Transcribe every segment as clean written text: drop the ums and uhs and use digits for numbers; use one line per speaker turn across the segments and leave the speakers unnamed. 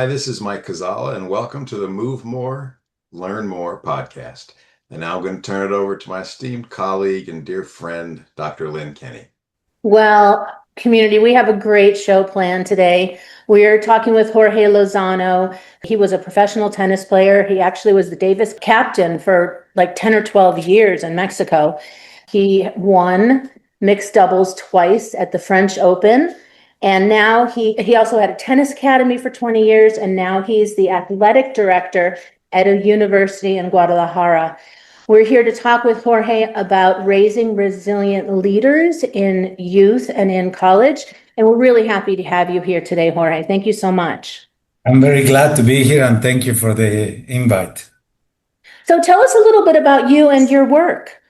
Hi, this is Mike Kazala, and welcome to the Move More, Learn More podcast. And now I'm going to turn it over to my esteemed colleague and dear friend, Dr. Lynn Kenny.
Well, community, we have a great show planned today. We're talking with Jorge Lozano. He was a professional tennis player. He actually was the Davis captain for like 10 or 12 years in Mexico. He won mixed doubles twice at the French Open. And now he also had a tennis academy for 20 years, and now he's the athletic director at a university in Guadalajara. We're here to talk with Jorge about raising resilient leaders in youth and in college. And we're really happy to have you here today, Jorge. Thank you so much.
I'm very glad to be here, and thank you for the invite.
So tell us a little bit about you and your work.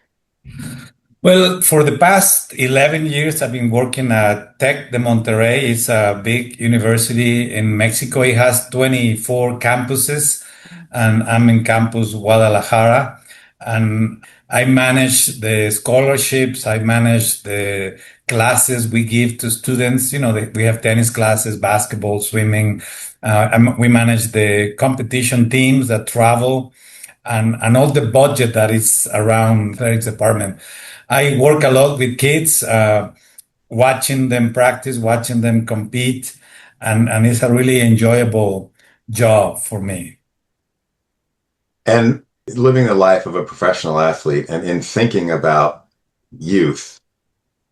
Well, for the past 11 years, I've been working at Tec de Monterrey. It's a big university in Mexico. It has 24 campuses, and I'm in campus Guadalajara. And I manage the scholarships. I manage the classes we give to students. We have tennis classes, basketball, swimming. We manage the competition teams that travel and all the budget that is around athletics department. I work a lot with kids, watching them practice, watching them compete, and it's a really enjoyable job for me.
And living the life of a professional athlete and in thinking about youth,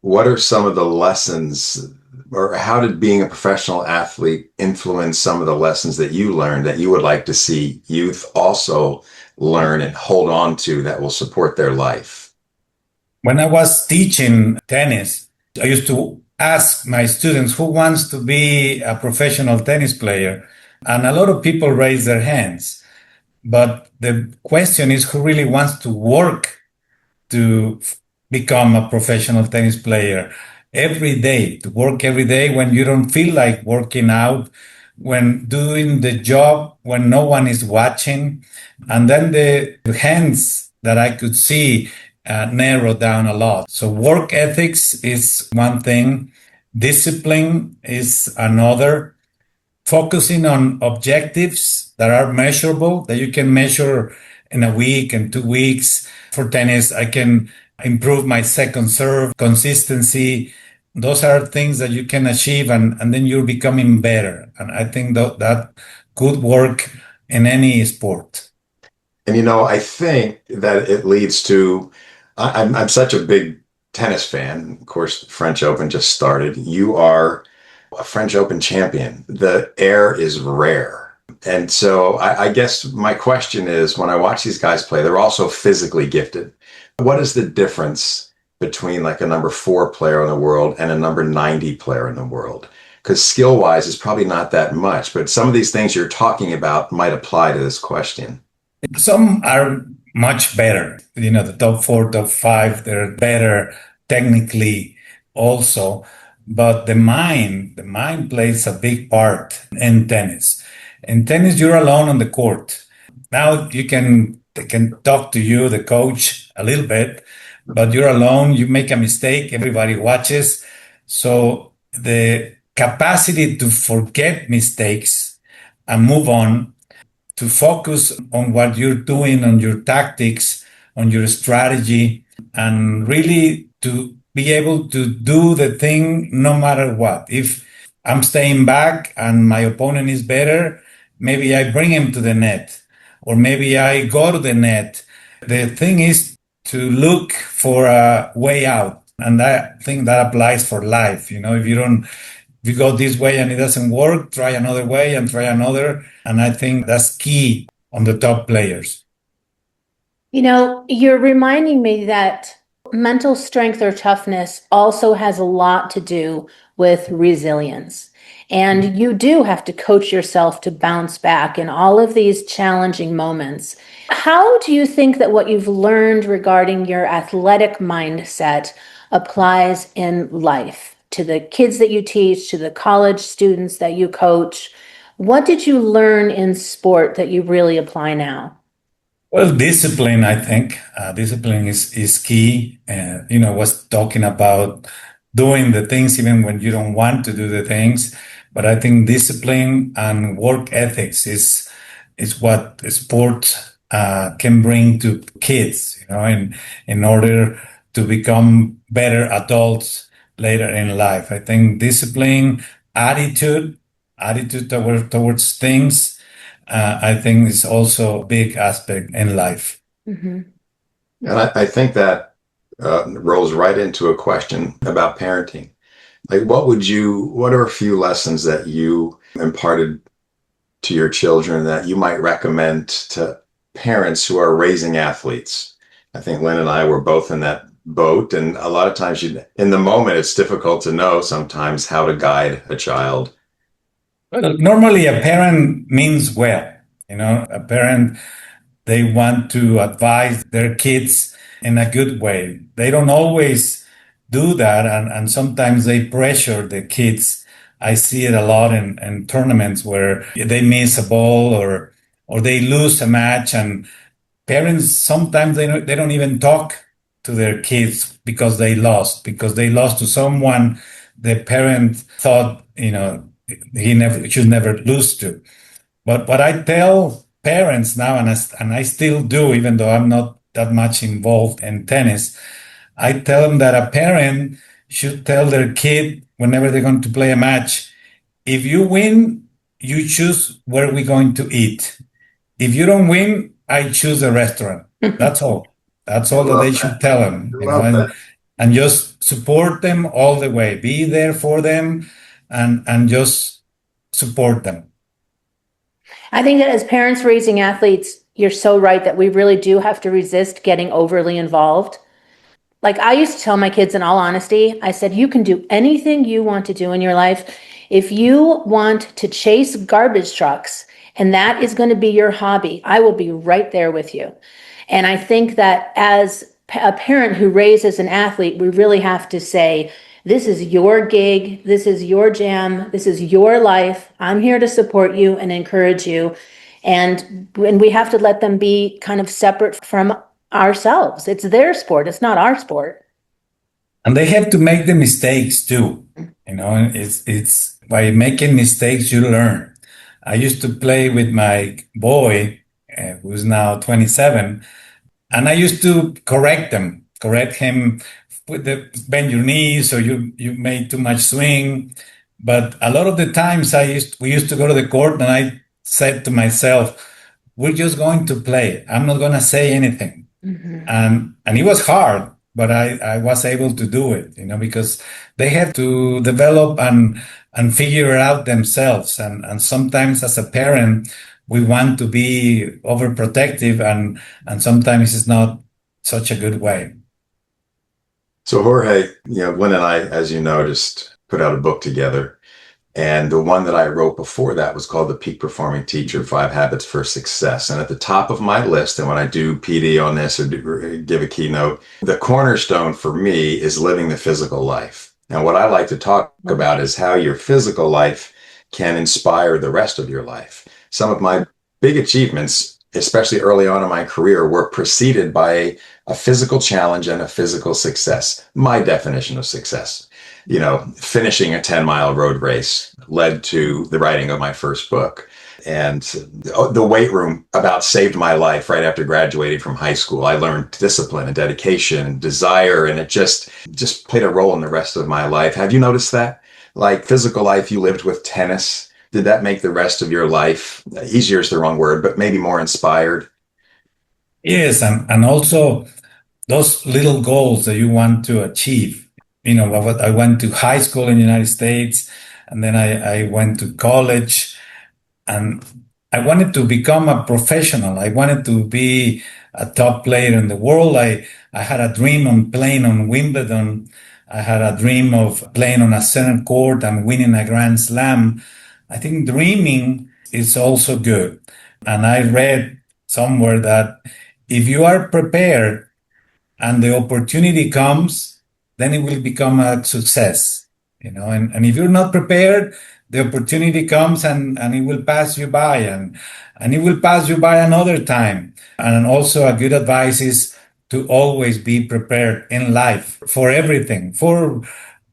what are some of the lessons, or how did being a professional athlete influence some of the lessons that you learned that you would like to see youth also learn and hold on to that will support their life?
When I was teaching tennis, I used to ask my students who wants to be a professional tennis player. And a lot of people raise their hands. But the question is, who really wants to work to become a professional tennis player every day, to work every day when you don't feel like working out, when doing the job, when no one is watching. And then the hands that I could see narrow down a lot. So work ethics is one thing. Discipline is another. Focusing on objectives that are measurable, that you can measure in a week and 2 weeks. For tennis, I can improve my second serve, consistency. Those are things that you can achieve, and then you're becoming better. And I think that could work in any sport.
And I think that it leads to, I'm such a big tennis fan. Of course, the French Open just started. You are a French Open champion. The air is rare. And so I guess my question is, when I watch these guys play, they're also physically gifted. What is the difference between like a number 4 player in the world and a number 90 player in the world? Because skill-wise, it's probably not that much, but some of these things you're talking about might apply to this question.
Some are much better. The top 4, top 5, they're better technically also. But the mind plays a big part in tennis. In tennis, you're alone on the court. Now they can talk to you, the coach, a little bit, but you're alone. You make a mistake, everybody watches. So the capacity to forget mistakes and move on, to focus on what you're doing, on your tactics, on your strategy, and really to be able to do the thing no matter what. If I'm staying back and my opponent is better, maybe I bring him to the net, or maybe I go to the net. The thing is to look for a way out. And I think that applies for life. If you go this way and it doesn't work, try another way and try another. And I think that's key on the top players.
You're reminding me that mental strength or toughness also has a lot to do with resilience. And you do have to coach yourself to bounce back in all of these challenging moments. How do you think that what you've learned regarding your athletic mindset applies in life, to the kids that you teach, to the college students that you coach? What did you learn in sport that you really apply now?
Well, discipline, I think. Discipline is key. Was talking about doing the things even when you don't want to do the things. But I think discipline and work ethics is what sports can bring to kids, in order to become better adults later in life. I think discipline, attitude towards things, I think is also a big aspect in life.
Mhm.
And I think that rolls right into a question about parenting. Like, what are a few lessons that you imparted to your children that you might recommend to parents who are raising athletes? I think Lynn and I were both in that boat. And a lot of times in the moment, it's difficult to know sometimes how to guide a child.
Well, normally a parent means well, a parent, they want to advise their kids in a good way. They don't always do that, and sometimes they pressure the kids. I see it a lot in tournaments where they miss a ball or they lose a match, and parents sometimes they don't even talk to their kids because they lost to someone the parent thought he should never lose to. But what I tell parents now, and I still do, even though I'm not that much involved in tennis, I tell them that a parent should tell their kid whenever they're going to play a match, if you win, you choose where we're going to eat. If you don't win, I choose a restaurant. That's all. That's all that they should tell them, and just support them all the way. Be there for them, and just support them.
I think that as parents raising athletes, you're so right that we really do have to resist getting overly involved. Like I used to tell my kids, in all honesty, I said, you can do anything you want to do in your life. If you want to chase garbage trucks and that is going to be your hobby, I will be right there with you. And I think that as a parent who raises an athlete, we really have to say, this is your gig, this is your jam, this is your life. I'm here to support you and encourage you. And we have to let them be kind of separate from ourselves. It's their sport, it's not our sport.
And they have to make the mistakes too. It's by making mistakes you learn. I used to play with my boy, who's now 27, and I used to correct him with bend your knees, or you made too much swing. But a lot of the times we used to go to the court, and I said to myself, we're just going to play. I'm not going to say anything.
Mm-hmm.
And it was hard, but I was able to do it, because they have to develop and figure it out themselves. And sometimes as a parent, we want to be overprotective, and sometimes it's not such a good way.
So Jorge, Lynn and I, as you know, just put out a book together. And the one that I wrote before that was called The Peak Performing Teacher, 5 Habits for Success. And at the top of my list, and when I do PD on this or give a keynote, the cornerstone for me is living the physical life. Now, what I like to talk about is how your physical life can inspire the rest of your life. Some of my big achievements, especially early on in my career, were preceded by a physical challenge and a physical success. My definition of success. Finishing a 10-mile road race led to the writing of my first book. And the weight room about saved my life right after graduating from high school. I learned discipline and dedication and desire, and it just played a role in the rest of my life. Have you noticed that? Like physical life you lived with tennis, did that make the rest of your life easier is the wrong word, but maybe more inspired?
Yes, and also those little goals that you want to achieve. I went to high school in the United States, and then I went to college, and I wanted to become a professional. I wanted to be a top player in the world. I had a dream of playing on Wimbledon. I had a dream of playing on a center court and winning a Grand Slam. I think dreaming is also good. And I read somewhere that if you are prepared and the opportunity comes, then it will become a success, and if you're not prepared, the opportunity comes and it will pass you by, and it will pass you by another time. And also a good advice is to always be prepared in life for everything, for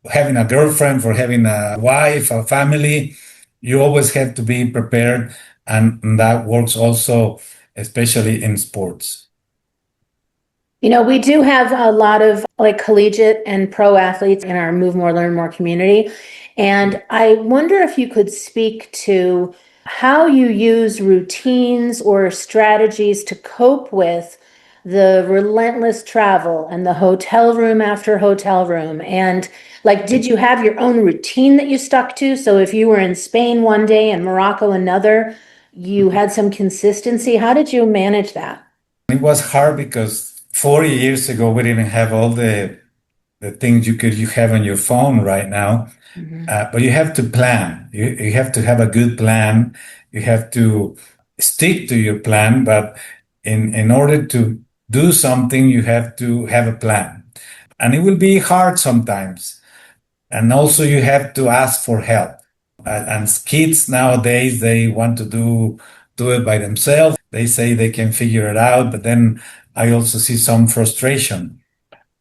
having a girlfriend, for having a wife, a family. you always have to be prepared, and that works also, especially in sports.
You know, we do have a lot of like collegiate and pro athletes in our Move More, Learn More community. And I wonder if you could speak to how you use routines or strategies to cope with the relentless travel and the hotel room after hotel room. And like, did you have your own routine that you stuck to? So if you were in Spain one day and Morocco another, you had some consistency. How did you manage that?
It was hard because 40 years ago, we didn't have all the things you have on your phone right now. But you have to plan. You have to have a good plan. You have to stick to your plan. But in order to do something, you have to have a plan. And it will be hard sometimes. And also you have to ask for help. And kids nowadays, they want to do it by themselves. They say they can figure it out, but then I also see some frustration.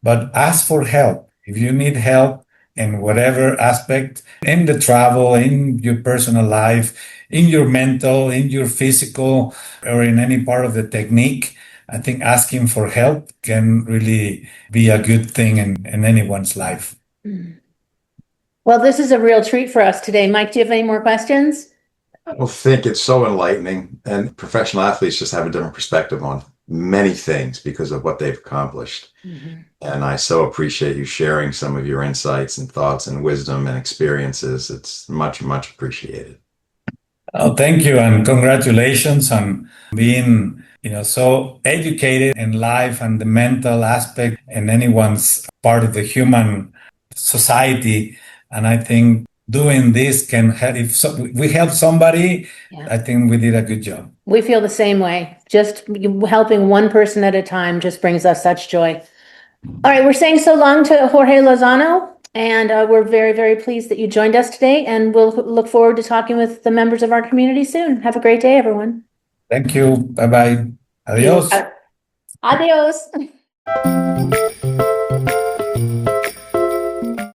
But ask for help. If you need help in whatever aspect, in the travel, in your personal life, in your mental, in your physical, or in any part of the technique, I think asking for help can really be a good thing in anyone's life.
Well, this is a real treat for us today. Mike, do you have any more questions?
I think it's so enlightening, and professional athletes just have a different perspective on many things because of what they've accomplished. And I so appreciate you sharing some of your insights and thoughts and wisdom and experiences. It's much, much appreciated.
Oh, thank you, and congratulations on being, so educated in life and the mental aspect in anyone's part of the human society. And I think doing this can help. If we help somebody, I think we did a good job.
We feel the same way. Just helping one person at a time just brings us such joy. All right, we're saying so long to Jorge Lozano, and we're very, very pleased that you joined us today, and we'll look forward to talking with the members of our community soon. Have a great day, everyone.
Thank you. Bye-bye. Adios.
Adios.